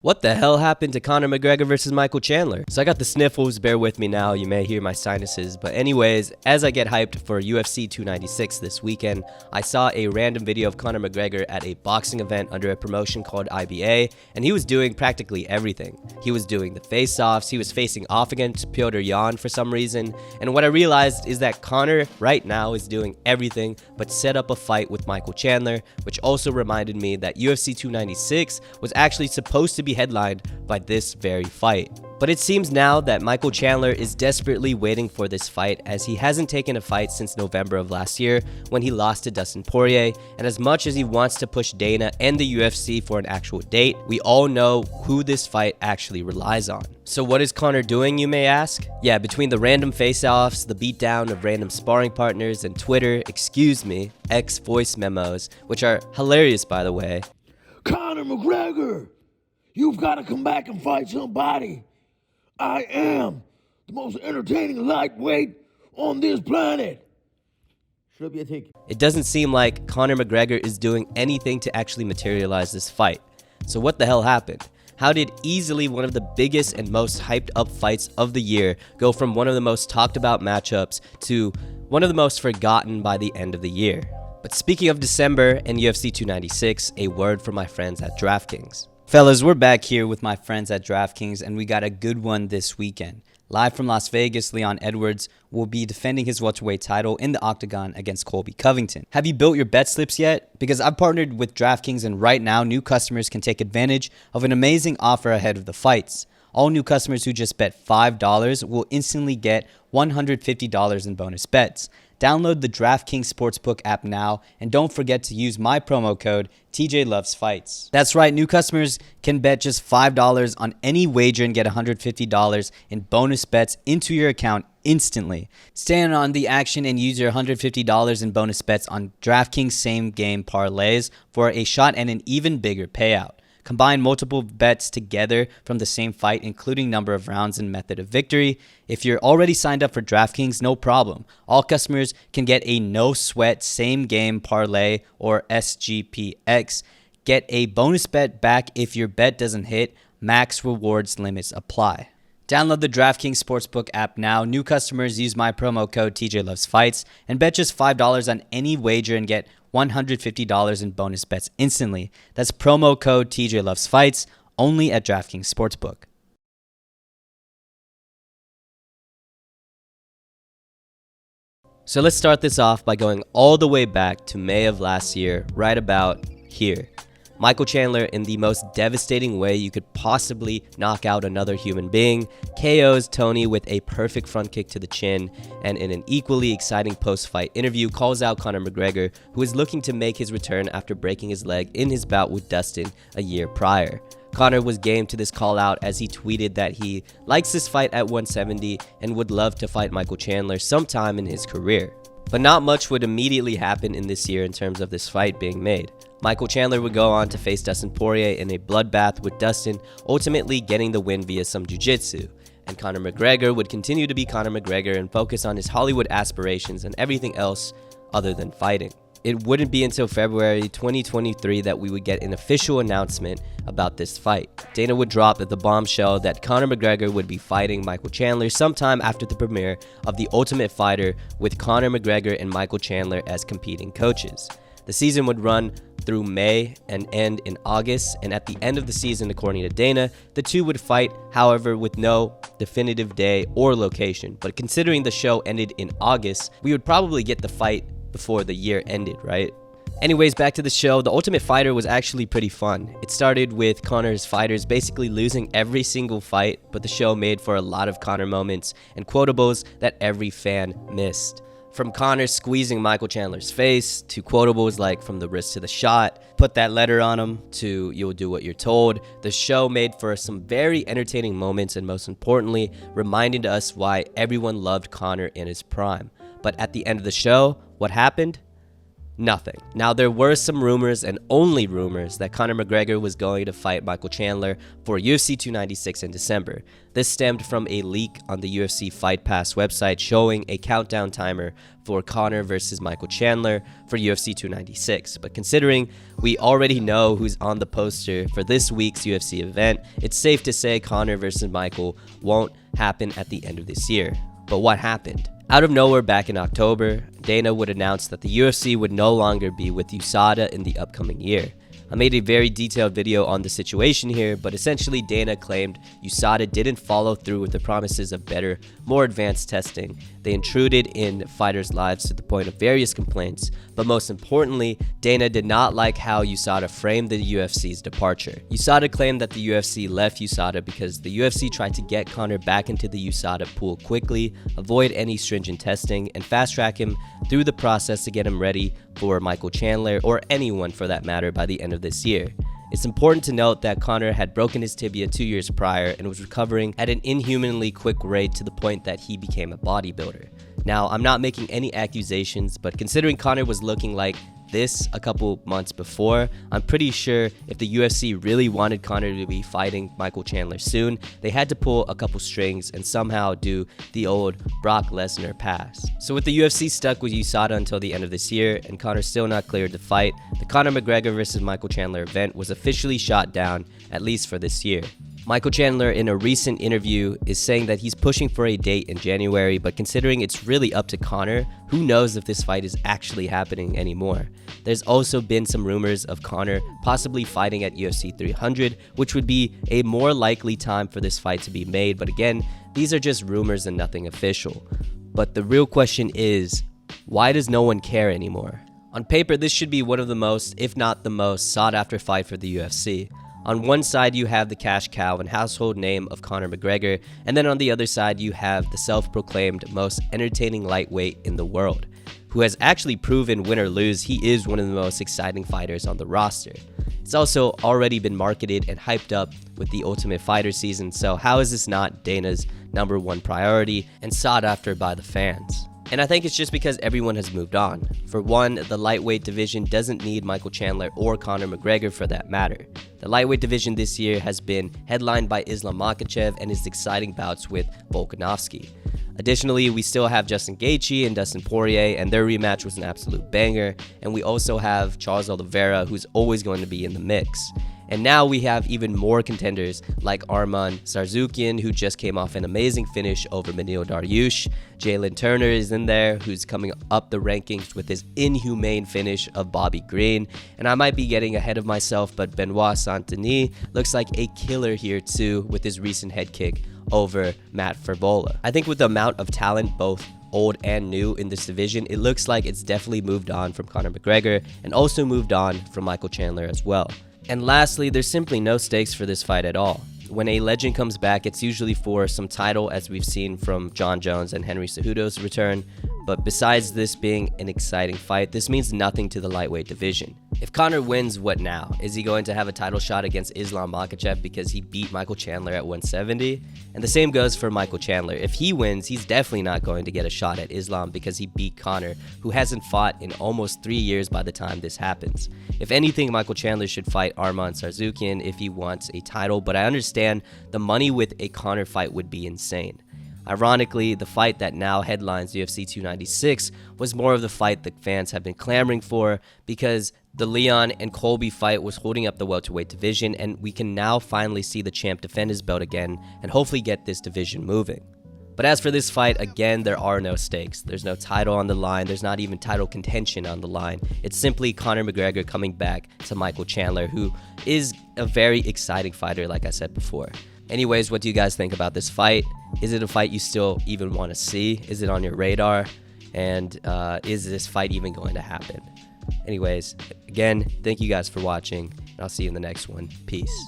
What the hell happened to Conor McGregor versus Michael Chandler? So I got the sniffles, bear with me now, you may hear my sinuses. But anyways, as I get hyped for UFC 296 this weekend, I saw a random video of Conor McGregor at a boxing event under a promotion called IBA, and he was doing practically everything. He was doing the face-offs, he was facing off against Petr Yan for some reason, and what I realized is that Conor right now is doing everything but set up a fight with Michael Chandler, which also reminded me that UFC 296 was actually supposed to be headlined by this very fight. But it seems now that Michael Chandler is desperately waiting for this fight, as he hasn't taken a fight since November of last year when he lost to Dustin Poirier, and as much as he wants to push Dana and the UFC for an actual date, we all know who this fight actually relies on. So what is Conor doing, you may ask? Yeah, between the random face-offs, the beatdown of random sparring partners, and Twitter, X voice memos, which are hilarious by the way. Conor McGregor, you've got to come back and fight somebody. I am the most entertaining lightweight on this planet. Shut up, you think? It doesn't seem like Conor McGregor is doing anything to actually materialize this fight. So what the hell happened? How did easily one of the biggest and most hyped up fights of the year go from one of the most talked about matchups to one of the most forgotten by the end of the year? But speaking of December and UFC 296, a word from my friends at DraftKings. Fellas, we're back here with my friends at DraftKings, and we got a good one this weekend. Live from Las Vegas, Leon Edwards will be defending his welterweight title in the octagon against Colby Covington. Have you built your bet slips yet? Because I've partnered with DraftKings, and right now new customers can take advantage of an amazing offer ahead of the fights. All new customers who just bet $5 will instantly get $150 in bonus bets. Download the DraftKings Sportsbook app now, and don't forget to use my promo code TJLovesFights. That's right, new customers can bet just $5 on any wager and get $150 in bonus bets into your account instantly. Stay in on the action and use your $150 in bonus bets on DraftKings same game parlays for a shot and an even bigger payout. Combine multiple bets together from the same fight, including number of rounds and method of victory. If you're already signed up for DraftKings, no problem. All customers can get a no-sweat same-game parlay or SGPX. Get a bonus bet back if your bet doesn't hit. Max rewards limits apply. Download the DraftKings Sportsbook app now. New customers use my promo code TJLovesFights and bet just $5 on any wager and get $150 in bonus bets instantly. That's promo code TJLovesFights only at DraftKings Sportsbook. So let's start this off by going all the way back to May of last year, right about here. Michael Chandler, in the most devastating way you could possibly knock out another human being, KOs Tony with a perfect front kick to the chin, and in an equally exciting post-fight interview calls out Conor McGregor, who is looking to make his return after breaking his leg in his bout with Dustin a year prior. Conor was game to this call out, as he tweeted that he likes this fight at 170 and would love to fight Michael Chandler sometime in his career. But not much would immediately happen in this year in terms of this fight being made. Michael Chandler would go on to face Dustin Poirier in a bloodbath with Dustin, ultimately getting the win via some jiu-jitsu. And Conor McGregor would continue to be Conor McGregor and focus on his Hollywood aspirations and everything else other than fighting. It wouldn't be until February 2023 that we would get an official announcement about this fight. Dana would drop the bombshell that Conor McGregor would be fighting Michael Chandler sometime after the premiere of The Ultimate Fighter, with Conor McGregor and Michael Chandler as competing coaches. The season would run through May and end in August, and at the end of the season, according to Dana, the two would fight, however, with no definitive day or location. But considering the show ended in August, we would probably get the fight before the year ended, right? Anyways, back to the show. The Ultimate Fighter was actually pretty fun. It started with Conor's fighters basically losing every single fight, but the show made for a lot of Conor moments and quotables that every fan missed. From Conor squeezing Michael Chandler's face, to quotables like "from the wrist to the shot," "put that letter on him," to "you'll do what you're told," the show made for some very entertaining moments, and most importantly, reminded us why everyone loved Conor in his prime. But at the end of the show, what happened? Nothing. Now, there were some rumors, and only rumors, that Conor McGregor was going to fight Michael Chandler for UFC 296 in December. This stemmed from a leak on the UFC Fight Pass website showing a countdown timer for Conor versus Michael Chandler for UFC 296. But considering we already know who's on the poster for this week's UFC event, it's safe to say Conor versus Michael won't happen at the end of this year. But what happened? Out of nowhere back in October, Dana would announce that the UFC would no longer be with USADA in the upcoming year. I made a very detailed video on the situation here, but essentially Dana claimed USADA didn't follow through with the promises of better, more advanced testing. They intruded in fighters' lives to the point of various complaints, but most importantly, Dana did not like how USADA framed the UFC's departure. USADA claimed that the UFC left USADA because the UFC tried to get Conor back into the USADA pool quickly, avoid any stringent testing, and fast-track him through the process to get him ready for Michael Chandler, or anyone for that matter, by the end of this year. It's important to note that Conor had broken his tibia 2 years prior and was recovering at an inhumanly quick rate to the point that he became a bodybuilder. Now, I'm not making any accusations, but considering Conor was looking like this a couple months before, I'm pretty sure if the UFC really wanted Conor to be fighting Michael Chandler soon, they had to pull a couple strings and somehow do the old Brock Lesnar pass. So with the UFC stuck with USADA until the end of this year and Conor still not cleared to fight, the Conor McGregor versus Michael Chandler event was officially shot down, at least for this year. Michael Chandler, in a recent interview, is saying that he's pushing for a date in January, but considering it's really up to Conor, who knows if this fight is actually happening anymore. There's also been some rumors of Conor possibly fighting at UFC 300, which would be a more likely time for this fight to be made, but again, these are just rumors and nothing official. But the real question is, why does no one care anymore? On paper, this should be one of the most, if not the most, sought-after fight for the UFC. On one side, you have the cash cow and household name of Conor McGregor, and then on the other side, you have the self-proclaimed most entertaining lightweight in the world, who has actually proven, win or lose, he is one of the most exciting fighters on the roster. It's also already been marketed and hyped up with the Ultimate Fighter season, so how is this not Dana's #1 priority and sought after by the fans? And I think it's just because everyone has moved on. For one, the lightweight division doesn't need Michael Chandler or Conor McGregor for that matter. The lightweight division this year has been headlined by Islam Makhachev and his exciting bouts with Volkanovski. Additionally, we still have Justin Gaethje and Dustin Poirier, and their rematch was an absolute banger. And we also have Charles Oliveira, who's always going to be in the mix. And now we have even more contenders like Arman Tsarukyan, who just came off an amazing finish over Beneil Dariush. Jalen Turner is in there, who's coming up the rankings with his inhumane finish of Bobby Green. And I might be getting ahead of myself, but Benoit Saint-Denis looks like a killer here too with his recent head kick over Matt Favola. I think with the amount of talent, both old and new, in this division, it looks like it's definitely moved on from Conor McGregor and also moved on from Michael Chandler as well. And lastly, there's simply no stakes for this fight at all. When a legend comes back, it's usually for some title, as we've seen from John Jones and Henry Cejudo's return. But besides this being an exciting fight, this means nothing to the lightweight division. If Conor wins, what now? Is he going to have a title shot against Islam Makhachev because he beat Michael Chandler at 170? And the same goes for Michael Chandler. If he wins, he's definitely not going to get a shot at Islam because he beat Conor, who hasn't fought in almost 3 years by the time this happens. If anything, Michael Chandler should fight Arman Tsarukyan if he wants a title, but I understand the money with a Conor fight would be insane. Ironically, the fight that now headlines UFC 296 was more of the fight the fans have been clamoring for because the Leon and Colby fight was holding up the welterweight division, and we can now finally see the champ defend his belt again and hopefully get this division moving. But as for this fight, again, there are no stakes. There's no title on the line. There's not even title contention on the line. It's simply Conor McGregor coming back to Michael Chandler, who is a very exciting fighter, like I said before. Anyways, what do you guys think about this fight? Is it a fight you still even want to see? Is it on your radar? And is this fight even going to happen? Anyways, again, thank you guys for watching, and I'll see you in the next one. Peace.